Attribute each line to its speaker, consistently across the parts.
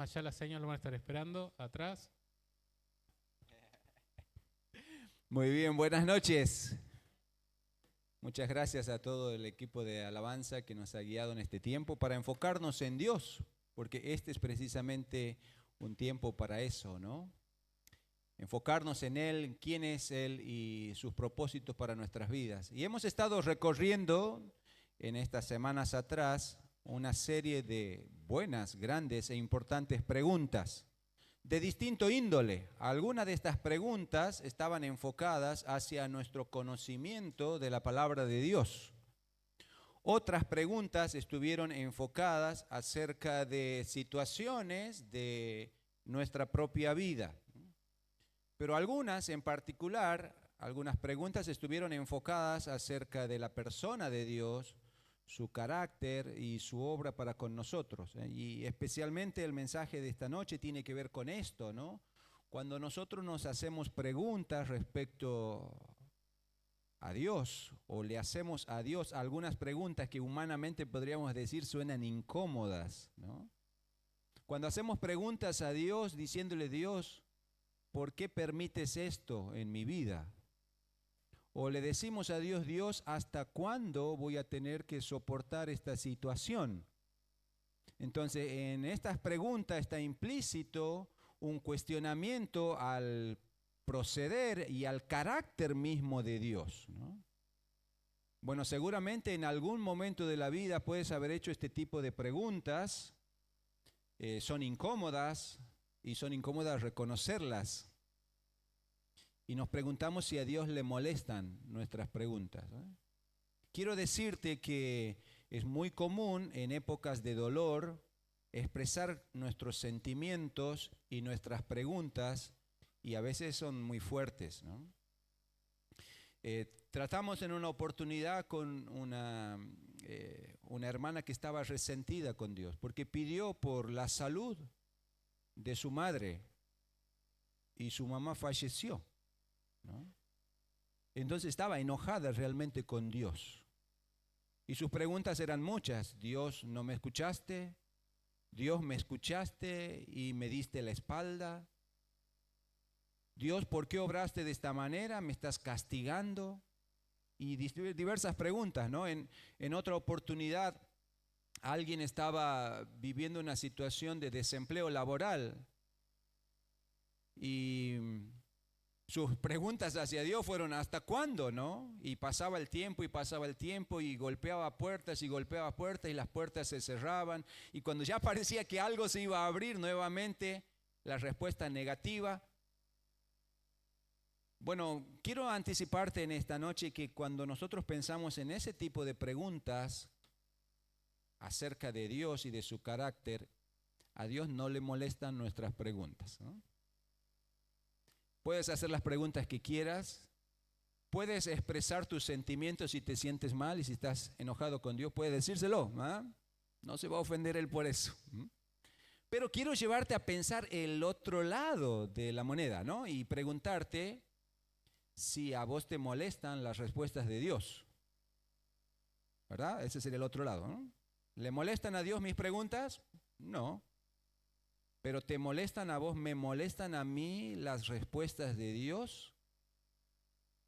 Speaker 1: Allá la señal lo van a estar esperando, atrás.
Speaker 2: Muy bien, buenas noches. Muchas gracias a todo el equipo de alabanza que nos ha guiado en este tiempo para enfocarnos en Dios, porque este es precisamente un tiempo para eso, ¿no? Enfocarnos en Él, en quién es Él y sus propósitos para nuestras vidas. Y hemos estado recorriendo en estas semanas atrás una serie de buenas, grandes e importantes preguntas de distinto índole. Algunas de estas preguntas estaban enfocadas hacia nuestro conocimiento de la palabra de Dios. Otras preguntas estuvieron enfocadas acerca de situaciones de nuestra propia vida. Pero algunas en particular, algunas preguntas estuvieron enfocadas acerca de la persona de Dios, su carácter y su obra para con nosotros. Y especialmente el mensaje de esta noche tiene que ver con esto, ¿no? Cuando nosotros nos hacemos preguntas respecto a Dios o le hacemos a Dios algunas preguntas que humanamente podríamos decir suenan incómodas, ¿no? Cuando hacemos preguntas a Dios diciéndole, Dios, ¿por qué permites esto en mi vida? O le decimos a Dios, Dios, ¿hasta cuándo voy a tener que soportar esta situación? Entonces, en estas preguntas está implícito un cuestionamiento al proceder y al carácter mismo de Dios, ¿no? Bueno, seguramente en algún momento de la vida puedes haber hecho este tipo de preguntas. Son incómodas y son incómodas reconocerlas. Y nos preguntamos si a Dios le molestan nuestras preguntas, ¿no? Quiero decirte que es muy común en épocas de dolor expresar nuestros sentimientos y nuestras preguntas, y a veces son muy fuertes, ¿no? Tratamos en una oportunidad con una hermana que estaba resentida con Dios porque pidió por la salud de su madre y su mamá falleció, ¿no? Entonces estaba enojada realmente con Dios. Y sus preguntas eran muchas. Dios, ¿no me escuchaste? Dios, ¿me escuchaste y me diste la espalda? Dios, ¿por qué obraste de esta manera? ¿Me estás castigando? Y diversas preguntas, ¿no? En otra oportunidad, alguien estaba viviendo una situación de desempleo laboral y sus preguntas hacia Dios fueron ¿hasta cuándo, no? Y pasaba el tiempo y pasaba el tiempo y golpeaba puertas y las puertas se cerraban y cuando ya parecía que algo se iba a abrir nuevamente, la respuesta negativa. Bueno, quiero anticiparte en esta noche que cuando nosotros pensamos en ese tipo de preguntas acerca de Dios y de su carácter, a Dios no le molestan nuestras preguntas, ¿no? Puedes hacer las preguntas que quieras, puedes expresar tus sentimientos si te sientes mal y si estás enojado con Dios, puedes decírselo, ¿ah? No se va a ofender Él por eso. Pero quiero llevarte a pensar el otro lado de la moneda, ¿no? Y preguntarte si a vos te molestan las respuestas de Dios, ¿verdad? Ese sería el otro lado, ¿no? ¿Le molestan a Dios mis preguntas? No. Pero ¿te molestan a vos, me molestan a mí las respuestas de Dios?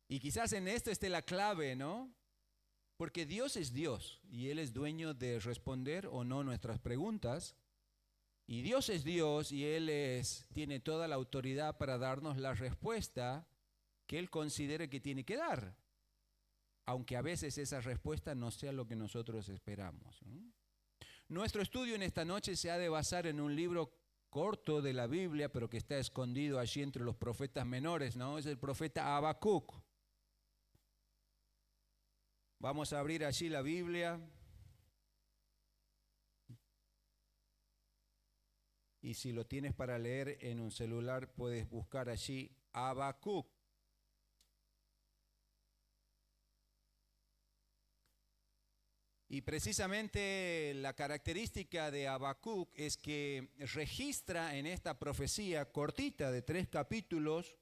Speaker 2: Y quizás en esto esté la clave, ¿no? Porque Dios es Dios y Él es dueño de responder o no nuestras preguntas. Y Dios es Dios y tiene toda la autoridad para darnos la respuesta que Él considere que tiene que dar, aunque a veces esa respuesta no sea lo que nosotros esperamos, ¿no? Nuestro estudio en esta noche se ha de basar en un libro corto de la Biblia, pero que está escondido allí entre los profetas menores, ¿no? Es el profeta Habacuc. Vamos a abrir allí la Biblia. Y si lo tienes para leer en un celular, puedes buscar allí Habacuc. Y precisamente la característica de Habacuc es que registra en esta profecía cortita de 3 capítulos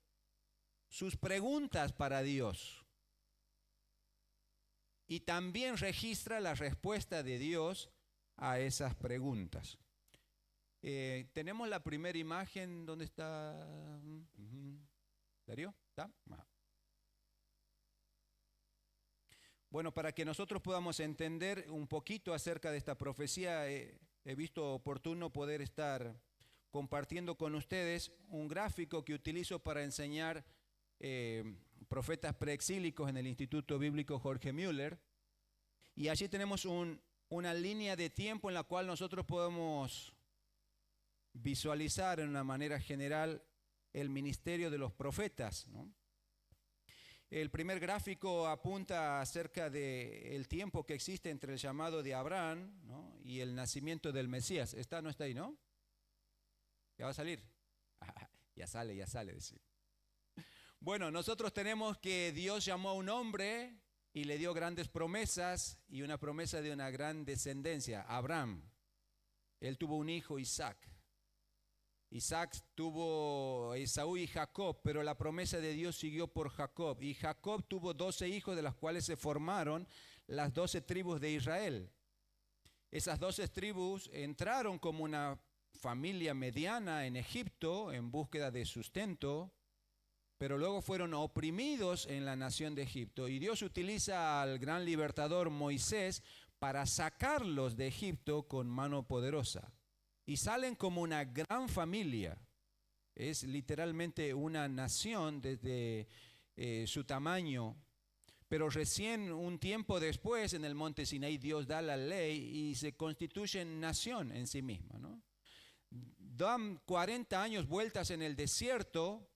Speaker 2: sus preguntas para Dios. Y también registra la respuesta de Dios a esas preguntas. Tenemos la primera imagen, ¿dónde está? ¿Darío? ¿Está? Bueno, para que nosotros podamos entender un poquito acerca de esta profecía, he visto oportuno poder estar compartiendo con ustedes un gráfico que utilizo para enseñar profetas preexílicos en el Instituto Bíblico Jorge Müller. Y allí tenemos una línea de tiempo en la cual nosotros podemos visualizar en una manera general el ministerio de los profetas, ¿no? El primer gráfico apunta acerca del tiempo que existe entre el llamado de Abraham, ¿no?, y el nacimiento del Mesías. ¿Está? ¿No está ahí, no? ¿Ya va a salir? Ya sale, decir. Bueno, nosotros tenemos que Dios llamó a un hombre y le dio grandes promesas y una promesa de una gran descendencia, Abraham. Él tuvo un hijo, Isaac. Isaac tuvo Esaú y Jacob, pero la promesa de Dios siguió por Jacob. Y Jacob tuvo 12 hijos, de los cuales se formaron las 12 tribus de Israel. Esas 12 tribus entraron como una familia mediana en Egipto en búsqueda de sustento, pero luego fueron oprimidos en la nación de Egipto. Y Dios utiliza al gran libertador Moisés para sacarlos de Egipto con mano poderosa. Y salen como una gran familia. Es literalmente una nación desde su tamaño. Pero recién un tiempo después, en el monte Sinaí, Dios da la ley y se constituyen nación en sí misma, ¿no? Dan 40 años vueltas en el desierto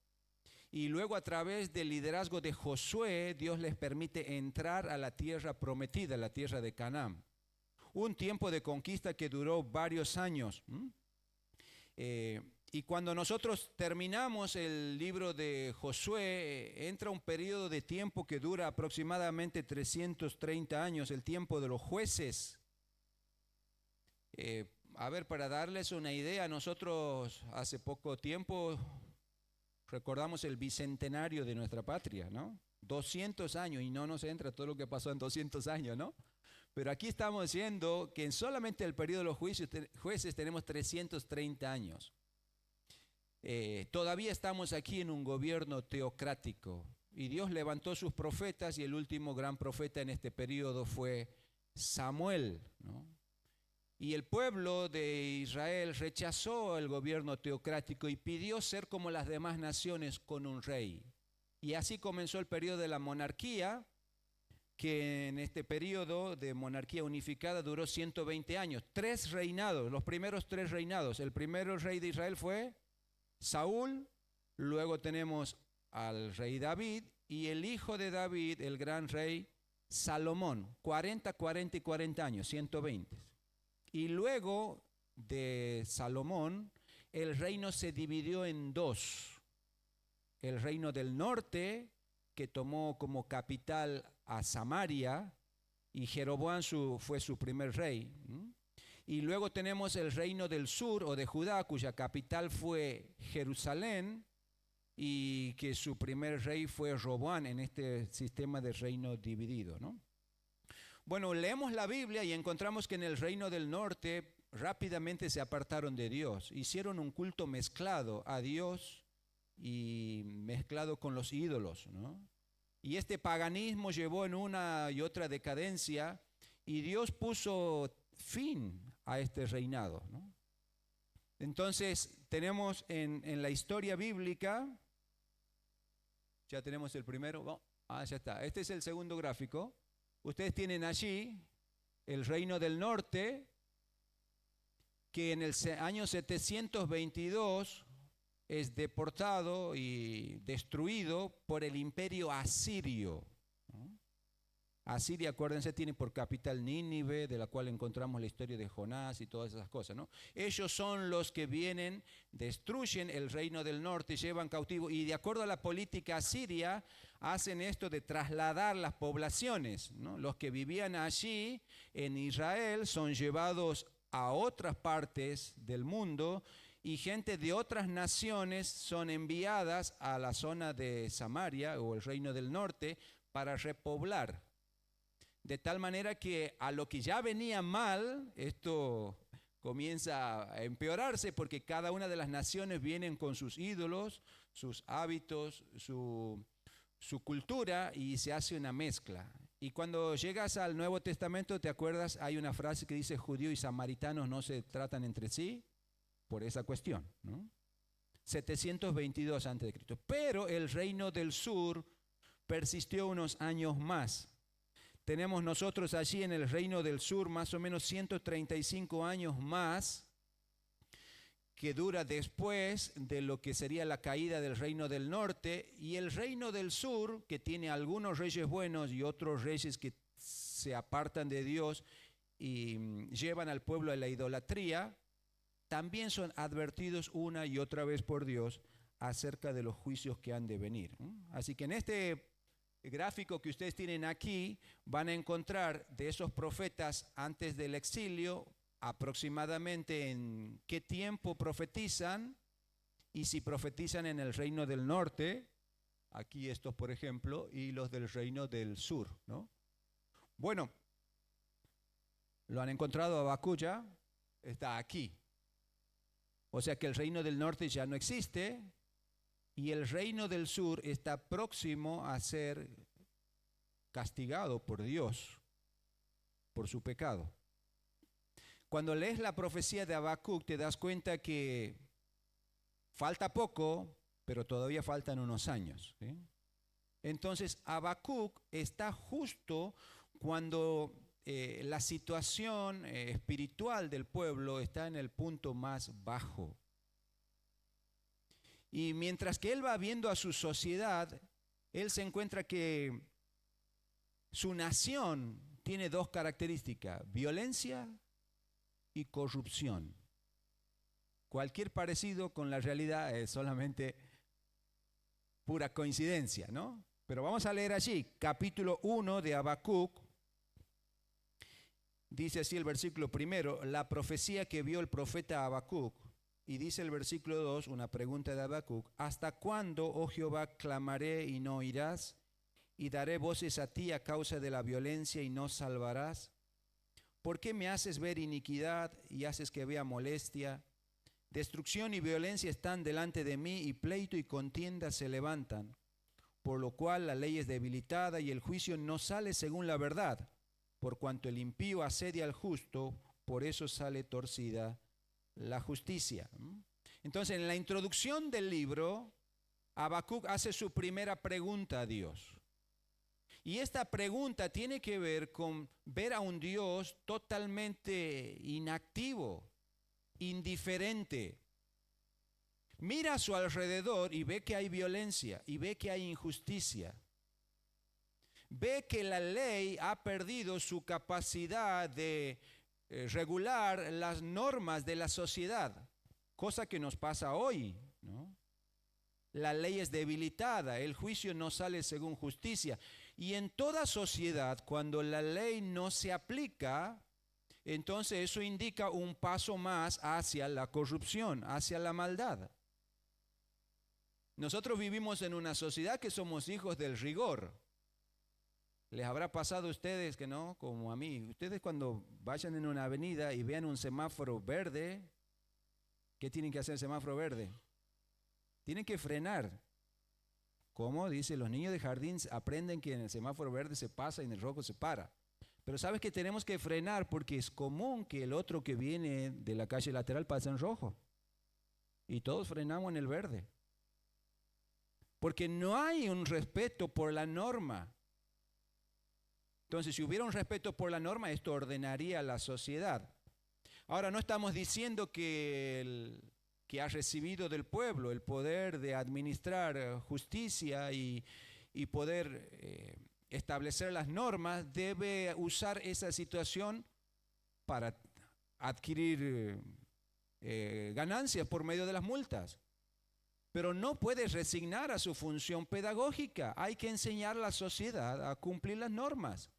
Speaker 2: y luego a través del liderazgo de Josué, Dios les permite entrar a la tierra prometida, la tierra de Canaán. Un tiempo de conquista que duró varios años. Y cuando nosotros terminamos el libro de Josué, entra un periodo de tiempo que dura aproximadamente 330 años, el tiempo de los jueces. Para darles una idea, nosotros hace poco tiempo recordamos el bicentenario de nuestra patria, ¿no? 200 años, y no nos entra todo lo que pasó en 200 años, ¿no? Pero aquí estamos diciendo que en solamente el periodo de los jueces tenemos 330 años. Todavía estamos aquí en un gobierno teocrático y Dios levantó sus profetas y el último gran profeta en este periodo fue Samuel, ¿no? Y el pueblo de Israel rechazó el gobierno teocrático y pidió ser como las demás naciones con un rey. Y así comenzó el periodo de la monarquía, que en este periodo de monarquía unificada duró 120 años. 3 reinados, los primeros 3 reinados. El primero rey de Israel fue Saúl, luego tenemos al rey David y el hijo de David, el gran rey Salomón. 40, 40 y 40 años, 120. Y luego de Salomón, el reino se dividió en 2. El reino del norte, que tomó como capital a Samaria, y Jeroboam fue su primer rey. Y luego tenemos el reino del sur o de Judá, cuya capital fue Jerusalén, y que su primer rey fue Roboam en este sistema de reino dividido, ¿no? Bueno, leemos la Biblia y encontramos que en el reino del norte rápidamente se apartaron de Dios, hicieron un culto mezclado a Dios y mezclado con los ídolos, ¿no? Y este paganismo llevó en una y otra decadencia y Dios puso fin a este reinado, ¿no? Entonces tenemos en la historia bíblica, ya tenemos el primero, ya está, este es el segundo gráfico. Ustedes tienen allí el reino del norte, que en el año 722 es deportado y destruido por el imperio asirio, ¿no? Asiria, acuérdense, tiene por capital Nínive, de la cual encontramos la historia de Jonás y todas esas cosas, ¿no? Ellos son los que vienen, destruyen el reino del norte, llevan cautivo, y de acuerdo a la política asiria, hacen esto de trasladar las poblaciones, ¿no? Los que vivían allí en Israel son llevados a otras partes del mundo y gente de otras naciones son enviadas a la zona de Samaria o el reino del norte para repoblar. De tal manera que a lo que ya venía mal, esto comienza a empeorarse porque cada una de las naciones vienen con sus ídolos, sus hábitos, su cultura y se hace una mezcla. Y cuando llegas al Nuevo Testamento, ¿te acuerdas? Hay una frase que dice judíos y samaritanos no se tratan entre sí por esa cuestión, ¿no? 722 a.C. Pero el reino del sur persistió unos años más. Tenemos nosotros allí en el reino del sur más o menos 135 años más que dura después de lo que sería la caída del reino del norte, y el reino del sur, que tiene algunos reyes buenos y otros reyes que se apartan de Dios y llevan al pueblo a la idolatría, también son advertidos una y otra vez por Dios acerca de los juicios que han de venir. Así que en este gráfico que ustedes tienen aquí van a encontrar de esos profetas antes del exilio aproximadamente en qué tiempo profetizan, y si profetizan en el reino del norte, aquí estos por ejemplo, y los del reino del sur, ¿no? Bueno, lo han encontrado. Habacuc ya está aquí. O sea que el reino del norte ya no existe y el reino del sur está próximo a ser castigado por Dios por su pecado. Cuando lees la profecía de Habacuc te das cuenta que falta poco, pero todavía faltan unos años, ¿sí? Entonces Habacuc está justo cuando la situación espiritual del pueblo está en el punto más bajo. Y mientras que él va viendo a su sociedad, él se encuentra que su nación tiene dos características: violencia y corrupción. Cualquier parecido con la realidad es solamente pura coincidencia, ¿no? Pero vamos a leer allí, capítulo 1 de Habacuc. Dice así el versículo primero, la profecía que vio el profeta Habacuc. Y dice el versículo 2, una pregunta de Habacuc: ¿hasta cuándo, oh Jehová, clamaré y no oirás? Y daré voces a ti a causa de la violencia y no salvarás. ¿Por qué me haces ver iniquidad y haces que vea molestia? Destrucción y violencia están delante de mí, y pleito y contienda se levantan. Por lo cual la ley es debilitada y el juicio no sale según la verdad. Por cuanto el impío asedia al justo, por eso sale torcida la justicia. Entonces, en la introducción del libro, Habacuc hace su primera pregunta a Dios. Y esta pregunta tiene que ver con ver a un Dios totalmente inactivo, indiferente. Mira a su alrededor y ve que hay violencia y ve que hay injusticia. Ve que la ley ha perdido su capacidad de regular las normas de la sociedad, cosa que nos pasa hoy, ¿no? La ley es debilitada, el juicio no sale según justicia. Y en toda sociedad, cuando la ley no se aplica, entonces eso indica un paso más hacia la corrupción, hacia la maldad. Nosotros vivimos en una sociedad que somos hijos del rigor. ¿Les habrá pasado a ustedes que no? Como a mí. Ustedes cuando vayan en una avenida y vean un semáforo verde, ¿qué tienen que hacer el semáforo verde? Tienen que frenar. ¿Cómo? Dice, los niños de jardín aprenden que en el semáforo verde se pasa y en el rojo se para. Pero sabes que tenemos que frenar porque es común que el otro que viene de la calle lateral pase en rojo. Y todos frenamos en el verde. Porque no hay un respeto por la norma. Entonces, si hubiera un respeto por la norma, esto ordenaría la sociedad. Ahora, no estamos diciendo que ha recibido del pueblo el poder de administrar justicia y poder establecer las normas, debe usar esa situación para adquirir ganancias por medio de las multas. Pero no puede resignar a su función pedagógica. Hay que enseñar a la sociedad a cumplir las normas.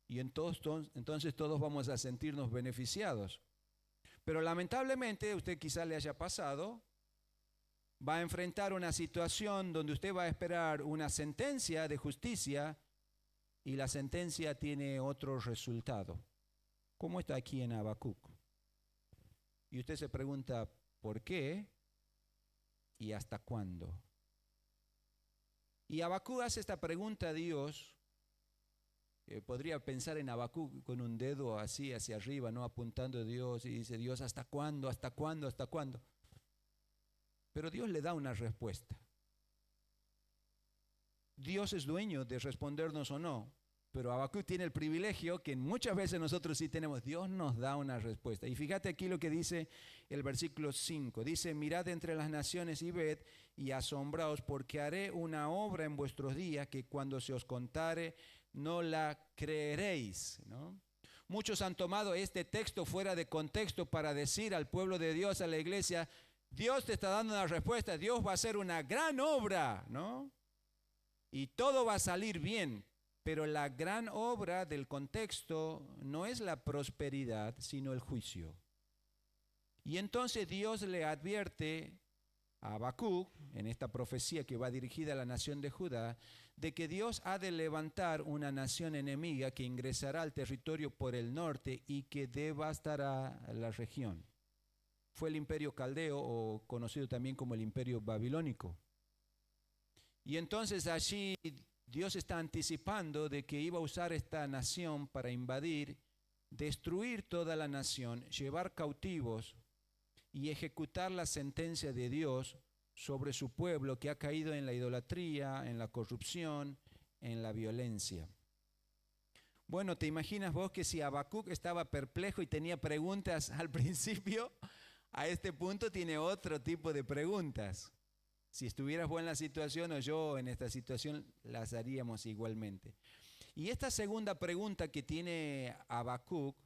Speaker 2: Y entonces todos vamos a sentirnos beneficiados. Pero lamentablemente, usted quizá le haya pasado, va a enfrentar una situación donde usted va a esperar una sentencia de justicia y la sentencia tiene otro resultado. ¿Cómo está aquí en Habacuc? Y usted se pregunta, ¿por qué? ¿Y hasta cuándo? Y Habacuc hace esta pregunta a Dios. Podría pensar en Habacuc con un dedo así hacia arriba, ¿no? Apuntando a Dios y dice, Dios, ¿hasta cuándo? ¿Hasta cuándo? ¿Hasta cuándo? Pero Dios le da una respuesta. Dios es dueño de respondernos o no, pero Habacuc tiene el privilegio que muchas veces nosotros sí tenemos. Dios nos da una respuesta. Y fíjate aquí lo que dice el versículo 5. Dice, mirad entre las naciones y ved y asombraos, porque haré una obra en vuestros días que cuando se os contare no la creeréis, ¿no? Muchos han tomado este texto fuera de contexto para decir al pueblo de Dios, a la iglesia, Dios te está dando una respuesta, Dios va a hacer una gran obra, ¿no? Y todo va a salir bien, pero la gran obra del contexto no es la prosperidad, sino el juicio. Y entonces Dios le advierte a Habacuc, en esta profecía que va dirigida a la nación de Judá, de que Dios ha de levantar una nación enemiga que ingresará al territorio por el norte y que devastará la región. Fue el imperio caldeo, o conocido también como el imperio babilónico. Y entonces allí Dios está anticipando de que iba a usar esta nación para invadir, destruir toda la nación, llevar cautivos y ejecutar la sentencia de Dios sobre su pueblo que ha caído en la idolatría, en la corrupción, en la violencia. Bueno, ¿te imaginas vos que si Habacuc estaba perplejo y tenía preguntas al principio, a este punto tiene otro tipo de preguntas? Si estuvieras vos en la situación o yo en esta situación, las haríamos igualmente. Y esta segunda pregunta que tiene Habacuc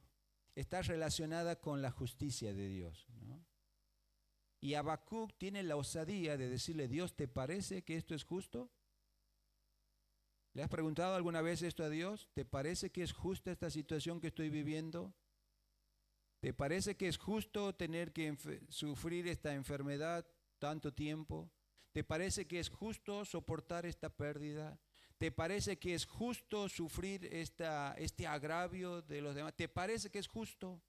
Speaker 2: está relacionada con la justicia de Dios, ¿no? Y Habacuc tiene la osadía de decirle, Dios, ¿te parece que esto es justo? ¿Le has preguntado alguna vez esto a Dios? ¿Te parece que es justa esta situación que estoy viviendo? ¿Te parece que es justo tener que sufrir esta enfermedad tanto tiempo? ¿Te parece que es justo soportar esta pérdida? ¿Te parece que es justo sufrir este agravio de los demás? ¿Te parece que es justo?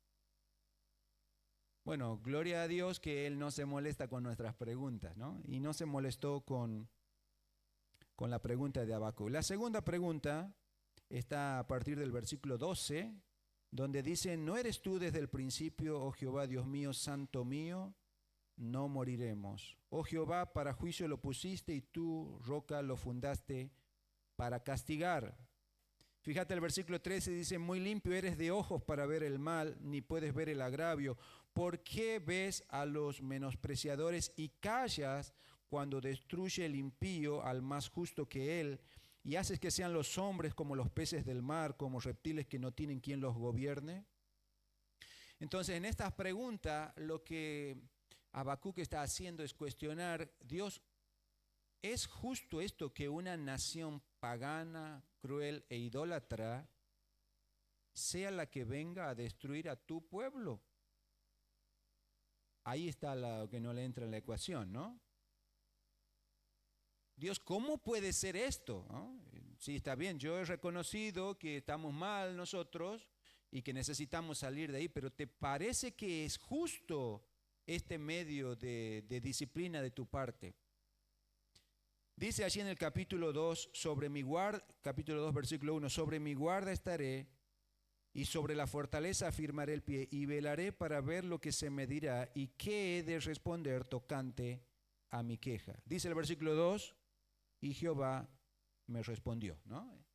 Speaker 2: Bueno, gloria a Dios que Él no se molesta con nuestras preguntas, ¿no? Y no se molestó con la pregunta de Habacuc. La segunda pregunta está a partir del versículo 12, donde dice, ¿no eres tú desde el principio, oh Jehová, Dios mío, santo mío? No moriremos. Oh Jehová, para juicio lo pusiste y tú, roca, lo fundaste para castigar. Fíjate el versículo 13, dice, muy limpio eres de ojos para ver el mal, ni puedes ver el agravio. ¿Por qué ves a los menospreciadores y callas cuando destruye el impío al más justo que él? Y haces que sean los hombres como los peces del mar, como reptiles que no tienen quien los gobierne. Entonces, en estas preguntas, lo que Habacuc está haciendo es cuestionar, Dios, ¿es justo esto que una nación pagana, cruel e idólatra sea la que venga a destruir a tu pueblo? Ahí está lo que no le entra en la ecuación, ¿no? Dios, ¿cómo puede ser esto? ¿No? Sí, está bien, yo he reconocido que estamos mal nosotros y que necesitamos salir de ahí, pero ¿te parece que es justo este medio de disciplina de tu parte? Dice allí en el capítulo 2, capítulo 2, versículo 1, sobre mi guarda estaré y sobre la fortaleza afirmaré el pie y velaré para ver lo que se me dirá y qué he de responder tocante a mi queja. Dice el versículo 2, y Jehová me respondió, ¿no?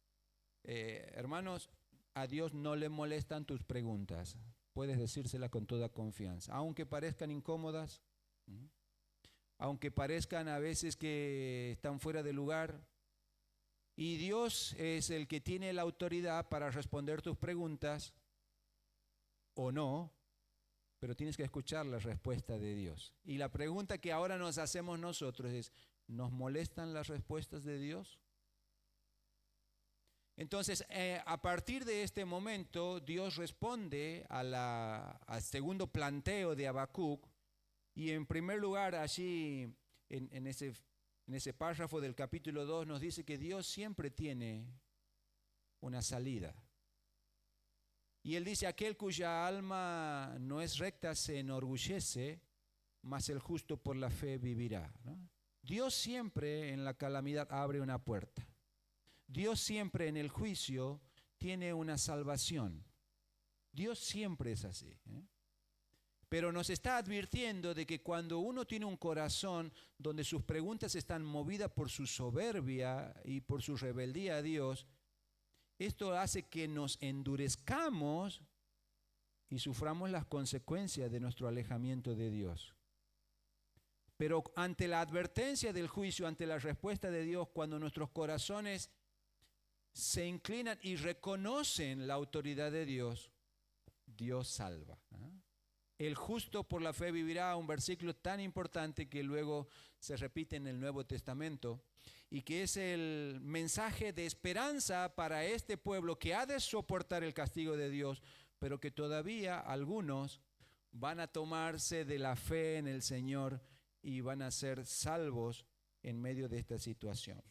Speaker 2: Hermanos, a Dios no le molestan tus preguntas. Puedes decírselas con toda confianza, aunque parezcan incómodas, aunque parezcan a veces que están fuera de lugar. Y Dios es el que tiene la autoridad para responder tus preguntas o no, pero tienes que escuchar la respuesta de Dios. Y la pregunta que ahora nos hacemos nosotros es, ¿nos molestan las respuestas de Dios? Entonces, a partir de este momento, Dios responde al segundo planteo de Habacuc, y en primer lugar, allí en ese párrafo del capítulo 2 nos dice que Dios siempre tiene una salida. Y él dice, aquel cuya alma no es recta se enorgullece, mas el justo por la fe vivirá, ¿no? Dios siempre en la calamidad abre una puerta. Dios siempre en el juicio tiene una salvación. Dios siempre es así, ¿eh? Pero nos está advirtiendo de que cuando uno tiene un corazón donde sus preguntas están movidas por su soberbia y por su rebeldía a Dios, esto hace que nos endurezcamos y suframos las consecuencias de nuestro alejamiento de Dios. Pero ante la advertencia del juicio, ante la respuesta de Dios, cuando nuestros corazones se inclinan y reconocen la autoridad de Dios, Dios salva, ¿eh? El justo por la fe vivirá, un versículo tan importante que luego se repite en el Nuevo Testamento y que es el mensaje de esperanza para este pueblo que ha de soportar el castigo de Dios, pero que todavía algunos van a tomarse de la fe en el Señor y van a ser salvos en medio de esta situación.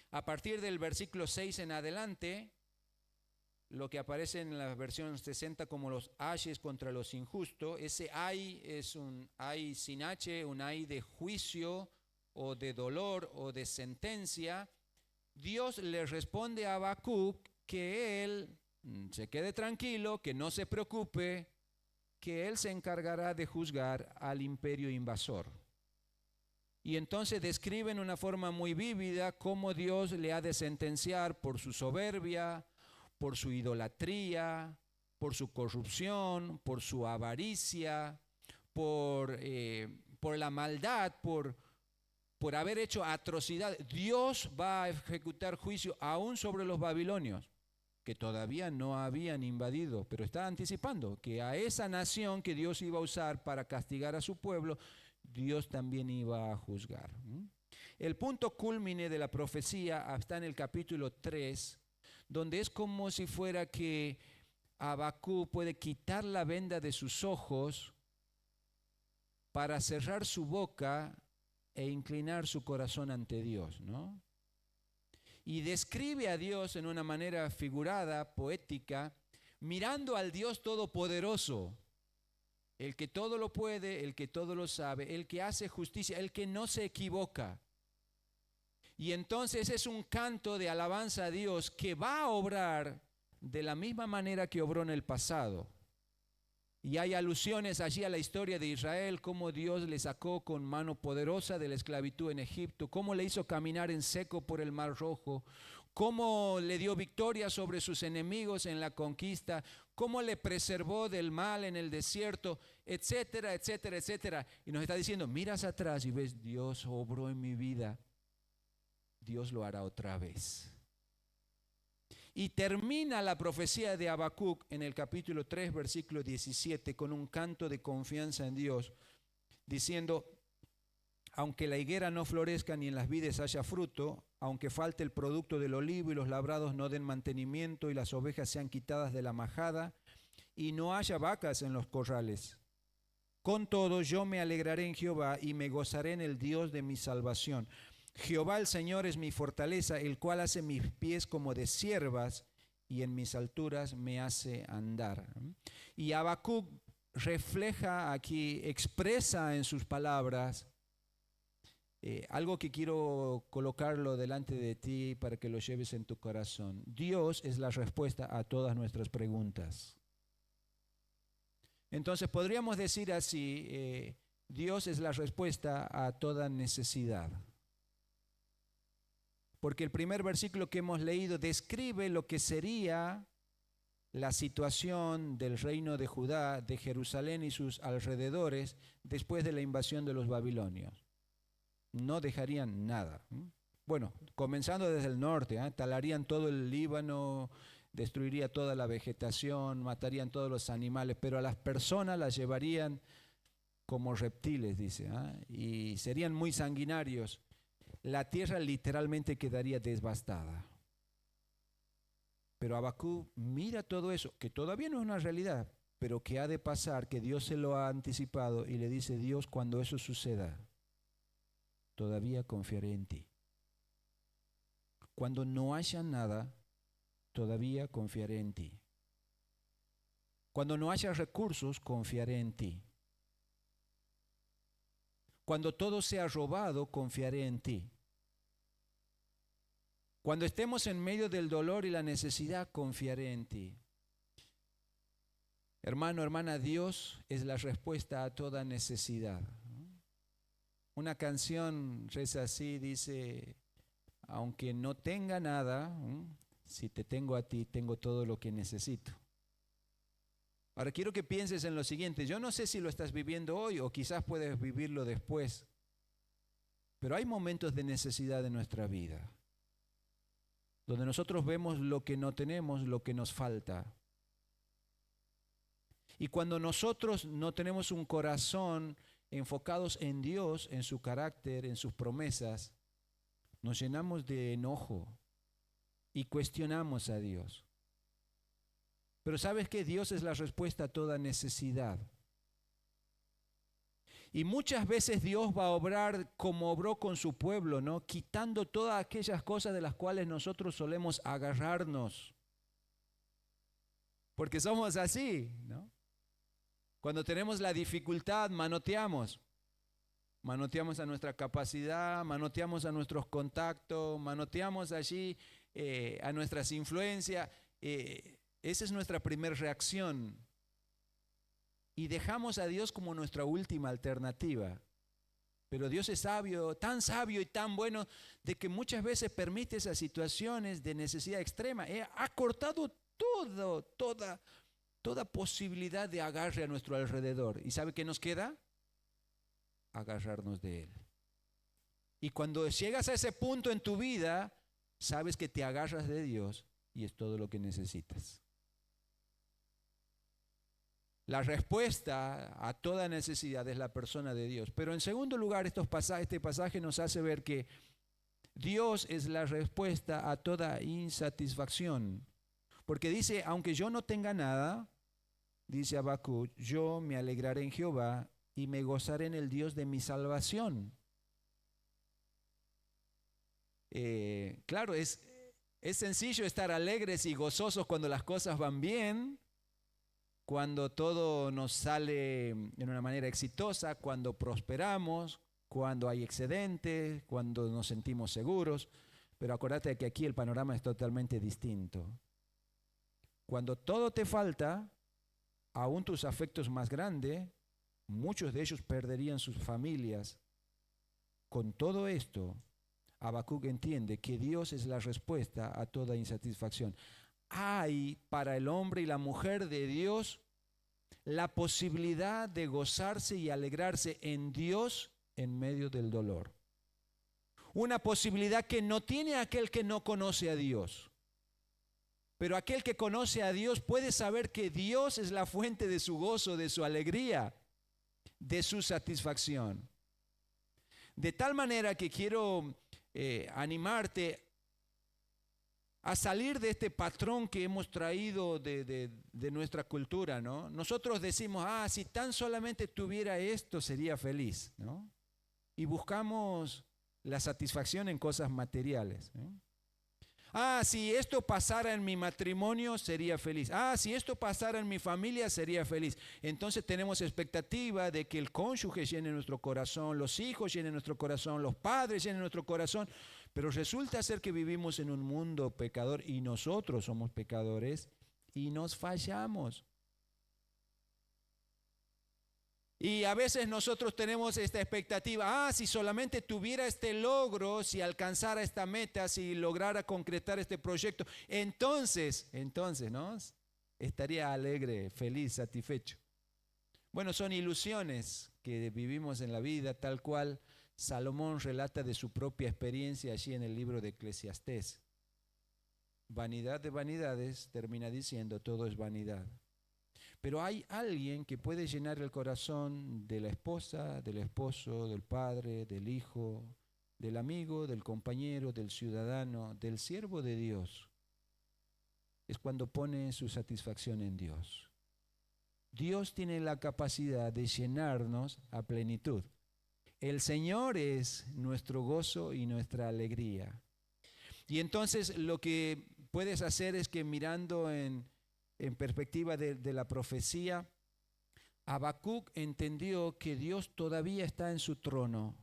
Speaker 2: A partir del versículo 6 en adelante, lo que aparece en la versión 60 como los ayes contra los injustos, ese ay es un ay sin H, un ay de juicio o de dolor o de sentencia. Dios le responde a Habacuc que él se quede tranquilo, que no se preocupe, que él se encargará de juzgar al imperio invasor. Y entonces describe en una forma muy vívida cómo Dios le ha de sentenciar por su soberbia, por su idolatría, por su corrupción, por su avaricia, por la maldad, por haber hecho atrocidad. Dios va a ejecutar juicio aún sobre los babilonios, que todavía no habían invadido, pero está anticipando que a esa nación que Dios iba a usar para castigar a su pueblo, Dios también iba a juzgar. El punto cúlmine de la profecía está en el capítulo 3, donde es como si fuera que Habacuc puede quitar la venda de sus ojos para cerrar su boca e inclinar su corazón ante Dios, ¿no? Y describe a Dios en una manera figurada, poética, mirando al Dios todopoderoso, el que todo lo puede, el que todo lo sabe, el que hace justicia, el que no se equivoca. Y entonces es un canto de alabanza a Dios que va a obrar de la misma manera que obró en el pasado. Y hay alusiones allí a la historia de Israel, cómo Dios le sacó con mano poderosa de la esclavitud en Egipto, cómo le hizo caminar en seco por el Mar Rojo, cómo le dio victoria sobre sus enemigos en la conquista, cómo le preservó del mal en el desierto, etcétera, etcétera, etcétera. Y nos está diciendo, miras atrás y ves, Dios obró en mi vida. Dios lo hará otra vez. Y termina la profecía de Habacuc en el capítulo 3, versículo 17, con un canto de confianza en Dios, diciendo, aunque la higuera no florezca ni en las vides haya fruto, aunque falte el producto del olivo y los labrados no den mantenimiento y las ovejas sean quitadas de la majada y no haya vacas en los corrales, con todo yo me alegraré en Jehová y me gozaré en el Dios de mi salvación. Jehová el Señor es mi fortaleza, el cual hace mis pies como de ciervas y en mis alturas me hace andar. Y Habacuc refleja aquí, expresa en sus palabras algo que quiero colocarlo delante de ti para que lo lleves en tu corazón. Dios es la respuesta a todas nuestras preguntas. Entonces podríamos decir así, Dios es la respuesta a toda necesidad. Porque el primer versículo que hemos leído describe lo que sería la situación del reino de Judá, de Jerusalén y sus alrededores después de la invasión de los babilonios. No dejarían nada. Bueno, comenzando desde el norte, talarían todo el Líbano, destruiría toda la vegetación, matarían todos los animales, pero a las personas las llevarían como reptiles, dice, y serían muy sanguinarios. La tierra literalmente quedaría devastada. Pero Habacuc mira todo eso, que todavía no es una realidad, pero que ha de pasar, que Dios se lo ha anticipado y le dice, Dios, cuando eso suceda, todavía confiaré en ti. Cuando no haya nada, todavía confiaré en ti. Cuando no haya recursos, confiaré en ti. Cuando todo sea robado, confiaré en ti. Cuando estemos en medio del dolor y la necesidad, confiaré en ti. Hermano, hermana, Dios es la respuesta a toda necesidad. Una canción reza así, dice, aunque no tenga nada, si te tengo a ti, tengo todo lo que necesito. Ahora quiero que pienses en lo siguiente, yo no sé si lo estás viviendo hoy o quizás puedes vivirlo después, pero hay momentos de necesidad en nuestra vida, donde nosotros vemos lo que no tenemos, lo que nos falta. Y cuando nosotros no tenemos un corazón enfocados en Dios, en su carácter, en sus promesas, nos llenamos de enojo y cuestionamos a Dios. Pero ¿sabes qué? Dios es la respuesta a toda necesidad. Y muchas veces Dios va a obrar como obró con su pueblo, ¿no? Quitando todas aquellas cosas de las cuales nosotros solemos agarrarnos. Porque somos así, ¿no? Cuando tenemos la dificultad, manoteamos. Manoteamos a nuestra capacidad, manoteamos a nuestros contactos, manoteamos allí a nuestras influencias. Esa es nuestra primera reacción. Y dejamos a Dios como nuestra última alternativa. Pero Dios es sabio y tan bueno, de que muchas veces permite esas situaciones de necesidad extrema. Ha cortado toda posibilidad de agarre a nuestro alrededor. ¿Y sabe qué nos queda? Agarrarnos de Él. Y cuando llegas a ese punto en tu vida, sabes que te agarras de Dios y es todo lo que necesitas. La respuesta a toda necesidad es la persona de Dios. Pero en segundo lugar, este pasaje nos hace ver que Dios es la respuesta a toda insatisfacción. Porque dice, aunque yo no tenga nada, dice Habacuc, yo me alegraré en Jehová y me gozaré en el Dios de mi salvación. Claro, es sencillo estar alegres y gozosos cuando las cosas van bien, cuando todo nos sale de una manera exitosa, cuando prosperamos, cuando hay excedentes, cuando nos sentimos seguros. Pero acuérdate que aquí el panorama es totalmente distinto. Cuando todo te falta, aún tus afectos más grandes, muchos de ellos perderían sus familias. Con todo esto, Habacuc entiende que Dios es la respuesta a toda insatisfacción. Hay para el hombre y la mujer de Dios la posibilidad de gozarse y alegrarse en Dios en medio del dolor. Una posibilidad que no tiene aquel que no conoce a Dios. Pero aquel que conoce a Dios puede saber que Dios es la fuente de su gozo, de su alegría, de su satisfacción. De tal manera que quiero animarte a salir de este patrón que hemos traído de nuestra cultura, ¿no? Nosotros decimos, si tan solamente tuviera esto sería feliz, ¿no? Y buscamos la satisfacción en cosas materiales, ¿no? Si esto pasara en mi matrimonio sería feliz. Si esto pasara en mi familia sería feliz. Entonces tenemos expectativa de que el cónyuge llene nuestro corazón, los hijos llenen nuestro corazón, los padres llenen nuestro corazón. Pero resulta ser que vivimos en un mundo pecador y nosotros somos pecadores y nos fallamos. Y a veces nosotros tenemos esta expectativa, si solamente tuviera este logro, si alcanzara esta meta, si lograra concretar este proyecto, entonces, ¿no? Estaría alegre, feliz, satisfecho. Bueno, son ilusiones que vivimos en la vida, tal cual Salomón relata de su propia experiencia allí en el libro de Eclesiastés. Vanidad de vanidades, termina diciendo, todo es vanidad. Pero hay alguien que puede llenar el corazón de la esposa, del esposo, del padre, del hijo, del amigo, del compañero, del ciudadano, del siervo de Dios. Es cuando pone su satisfacción en Dios. Dios tiene la capacidad de llenarnos a plenitud. El Señor es nuestro gozo y nuestra alegría. Y entonces lo que puedes hacer es que mirando en en perspectiva de la profecía, Habacuc entendió que Dios todavía está en su trono,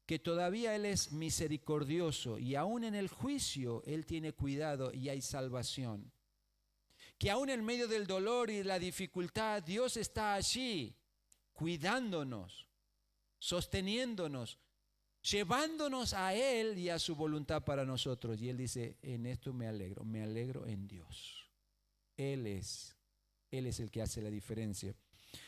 Speaker 2: que todavía Él es misericordioso y aún en el juicio Él tiene cuidado y hay salvación. Que aún en medio del dolor y la dificultad Dios está allí cuidándonos, sosteniéndonos, llevándonos a Él y a su voluntad para nosotros. Y Él dice, en esto me alegro en Dios. Él es el que hace la diferencia.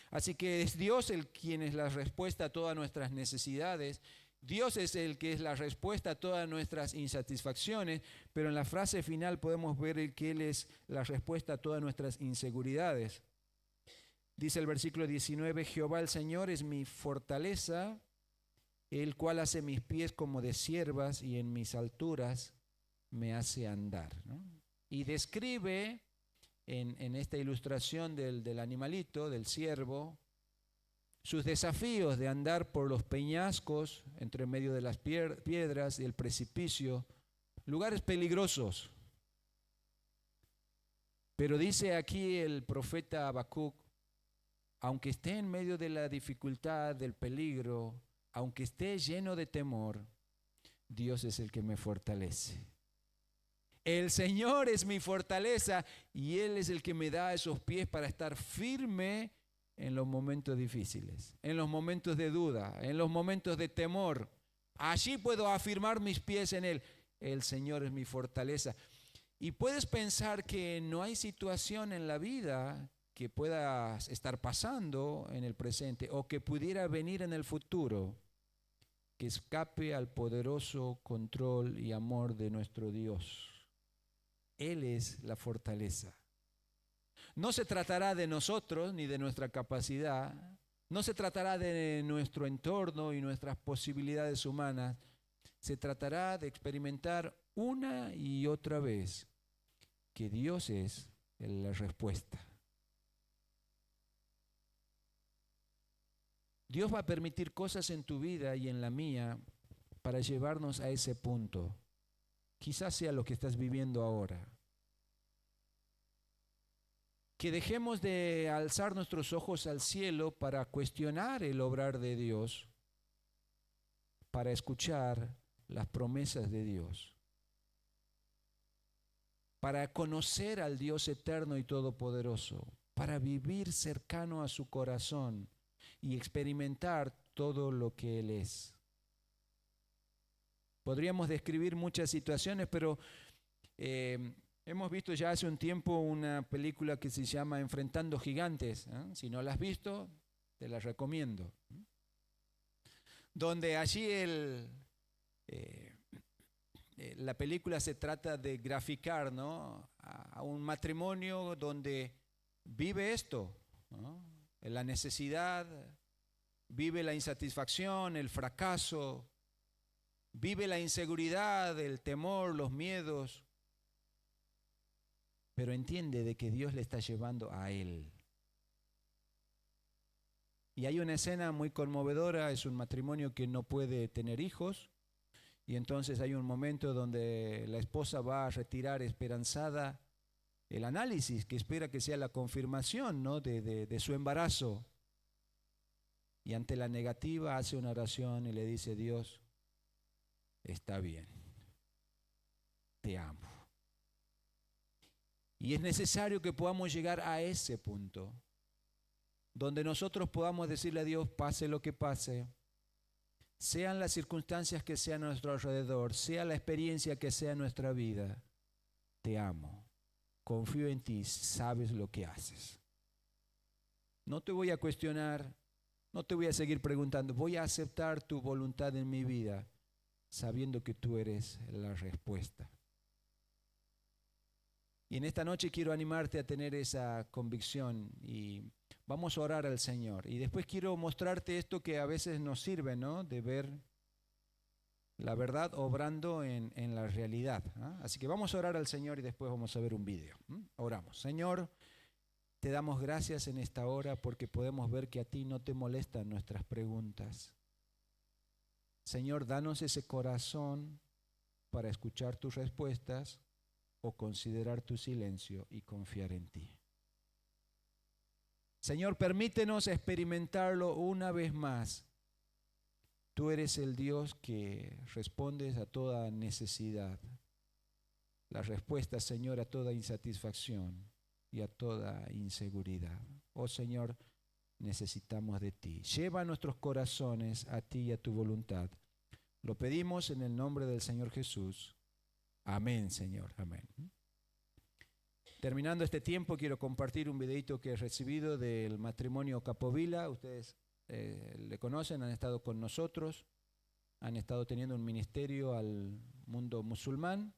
Speaker 2: Así que es Dios quien es la respuesta a todas nuestras necesidades. Dios es el que es la respuesta a todas nuestras insatisfacciones, pero en la frase final podemos ver que Él es la respuesta a todas nuestras inseguridades. Dice el versículo 19, Jehová el Señor es mi fortaleza, el cual hace mis pies como de ciervas y en mis alturas me hace andar, ¿no? Y describe en esta ilustración del animalito, del ciervo, sus desafíos de andar por los peñascos, entre medio de las piedras y el precipicio, lugares peligrosos. Pero dice aquí el profeta Habacuc, aunque esté en medio de la dificultad, del peligro, aunque esté lleno de temor, Dios es el que me fortalece. El Señor es mi fortaleza y Él es el que me da esos pies para estar firme en los momentos difíciles, en los momentos de duda, en los momentos de temor. Allí puedo afirmar mis pies en Él. El Señor es mi fortaleza. Y puedes pensar que no hay situación en la vida que pueda estar pasando en el presente o que pudiera venir en el futuro que escape al poderoso control y amor de nuestro Dios. Él es la fortaleza. No se tratará de nosotros ni de nuestra capacidad, no se tratará de nuestro entorno y nuestras posibilidades humanas, se tratará de experimentar una y otra vez que Dios es la respuesta. Dios va a permitir cosas en tu vida y en la mía para llevarnos a ese punto. Quizás sea lo que estás viviendo ahora. Que dejemos de alzar nuestros ojos al cielo para cuestionar el obrar de Dios, para escuchar las promesas de Dios, para conocer al Dios eterno y todopoderoso, para vivir cercano a su corazón y experimentar todo lo que Él es. Podríamos describir muchas situaciones, pero hemos visto ya hace un tiempo una película que se llama Enfrentando Gigantes. Si no la has visto, te la recomiendo. Donde allí la película se trata de graficar, ¿no?, a un matrimonio donde vive esto, ¿no?, la necesidad, vive la insatisfacción, el fracaso, vive la inseguridad, el temor, los miedos, pero entiende de que Dios le está llevando a él. Y hay una escena muy conmovedora, es un matrimonio que no puede tener hijos, y entonces hay un momento donde la esposa va a retirar esperanzada el análisis, que espera que sea la confirmación, ¿no?, de su embarazo. Y ante la negativa hace una oración y le dice: Dios, está bien, te amo. Y es necesario que podamos llegar a ese punto, donde nosotros podamos decirle a Dios, pase lo que pase, sean las circunstancias que sean a nuestro alrededor, sea la experiencia que sea en nuestra vida, te amo, confío en ti, sabes lo que haces. No te voy a cuestionar, no te voy a seguir preguntando, voy a aceptar tu voluntad en mi vida, sabiendo que tú eres la respuesta. Y en esta noche quiero animarte a tener esa convicción y vamos a orar al Señor. Y después quiero mostrarte esto que a veces nos sirve, ¿no?, de ver la verdad obrando en la realidad, ¿eh? Así que vamos a orar al Señor y después vamos a ver un video. Oramos. Señor, te damos gracias en esta hora porque podemos ver que a ti no te molestan nuestras preguntas. Señor, danos ese corazón para escuchar tus respuestas, o considerar tu silencio y confiar en ti. Señor, permítenos experimentarlo una vez más. Tú eres el Dios que respondes a toda necesidad. La respuesta, Señor, a toda insatisfacción y a toda inseguridad. Oh Señor, necesitamos de ti. Lleva nuestros corazones a ti y a tu voluntad. Lo pedimos en el nombre del Señor Jesús. Amén, Señor. Amén. Terminando este tiempo, quiero compartir un videito que he recibido del matrimonio Capovilla. Ustedes le conocen, han estado con nosotros, han estado teniendo un ministerio al mundo musulmán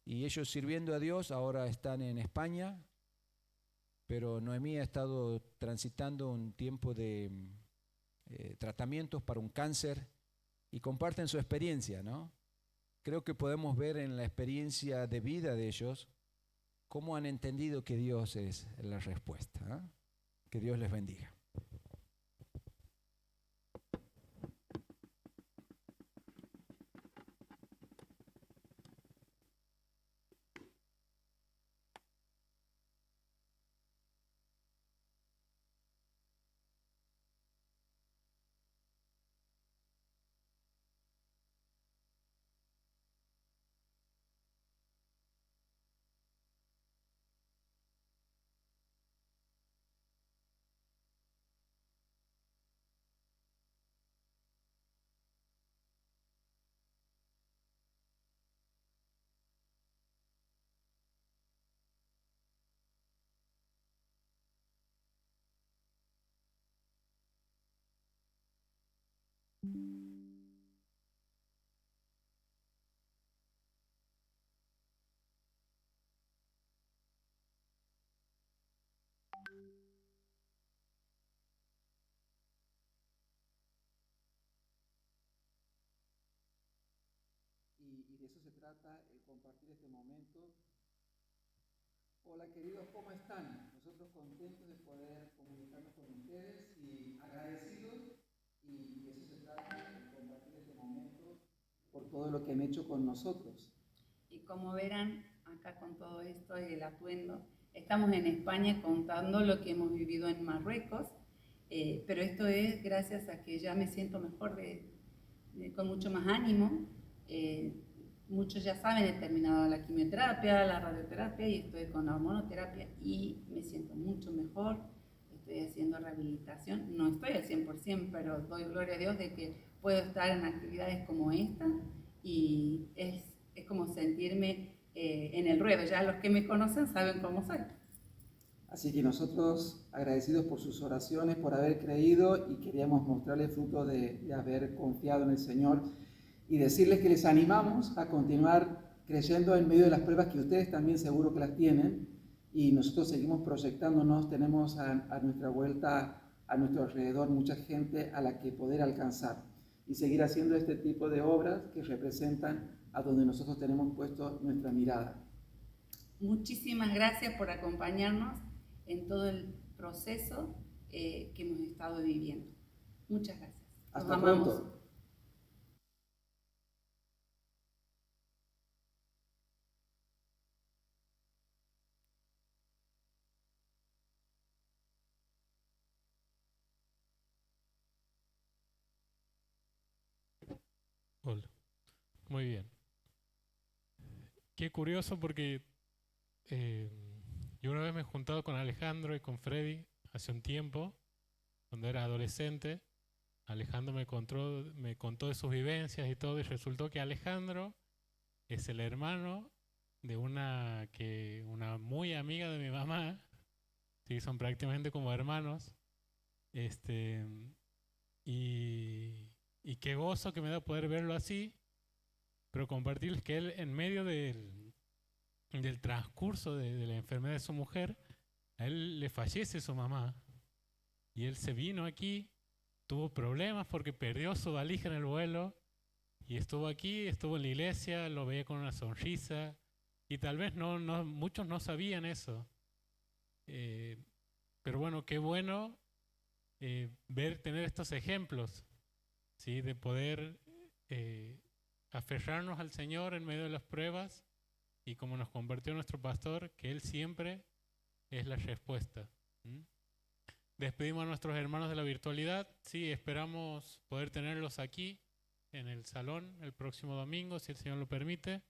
Speaker 2: y ellos sirviendo a Dios ahora están en España, pero Noemí ha estado transitando un tiempo de tratamientos para un cáncer y comparten su experiencia, ¿no? Creo que podemos ver en la experiencia de vida de ellos cómo han entendido que Dios es la respuesta, ¿eh? Que Dios les bendiga.
Speaker 3: Y de eso se trata el compartir este momento. Hola queridos, ¿cómo están? Nosotros contentos de poder comunicarnos con ustedes y agradecidos, y de eso se trata, el compartir este momento por todo lo que han hecho con nosotros.
Speaker 4: Y como verán, acá con todo esto y el atuendo, estamos en España contando lo que hemos vivido en Marruecos, pero esto es gracias a que ya me siento mejor, con mucho más ánimo. Muchos ya saben, he terminado la quimioterapia, la radioterapia y estoy con la hormonoterapia y me siento mucho mejor. Estoy haciendo rehabilitación, no estoy al 100%, pero doy gloria a Dios de que puedo estar en actividades como esta y es como sentirme en el ruedo. Ya los que me conocen saben cómo soy.
Speaker 3: Así que nosotros agradecidos por sus oraciones, por haber creído, y queríamos mostrarles fruto de haber confiado en el Señor y decirles que les animamos a continuar creyendo en medio de las pruebas que ustedes también seguro que las tienen, y nosotros seguimos proyectándonos. Tenemos a nuestra vuelta, a nuestro alrededor, mucha gente a la que poder alcanzar y seguir haciendo este tipo de obras que representan a donde nosotros tenemos puesto nuestra mirada.
Speaker 4: Muchísimas gracias por acompañarnos en todo el proceso que hemos estado viviendo. Muchas gracias.
Speaker 3: Hasta pronto.
Speaker 1: Hola. Muy bien. Qué curioso porque yo una vez me he juntado con Alejandro y con Freddy hace un tiempo, cuando era adolescente. Alejandro me contó de sus vivencias y todo, y resultó que Alejandro es el hermano de una muy amiga de mi mamá. Sí, son prácticamente como hermanos. Y qué gozo que me da poder verlo así, pero compartirles que él, en medio del transcurso de la enfermedad de su mujer, a él le fallece su mamá y él se vino aquí, tuvo problemas porque perdió su valija en el vuelo y estuvo aquí, estuvo en la iglesia, lo veía con una sonrisa y tal vez muchos no sabían eso, pero bueno, qué bueno tener estos ejemplos, ¿sí? De poder aferrarnos al Señor en medio de las pruebas y como nos compartió nuestro pastor, que Él siempre es la respuesta. Despedimos a nuestros hermanos de la virtualidad. Sí, esperamos poder tenerlos aquí en el salón el próximo domingo, si el Señor lo permite.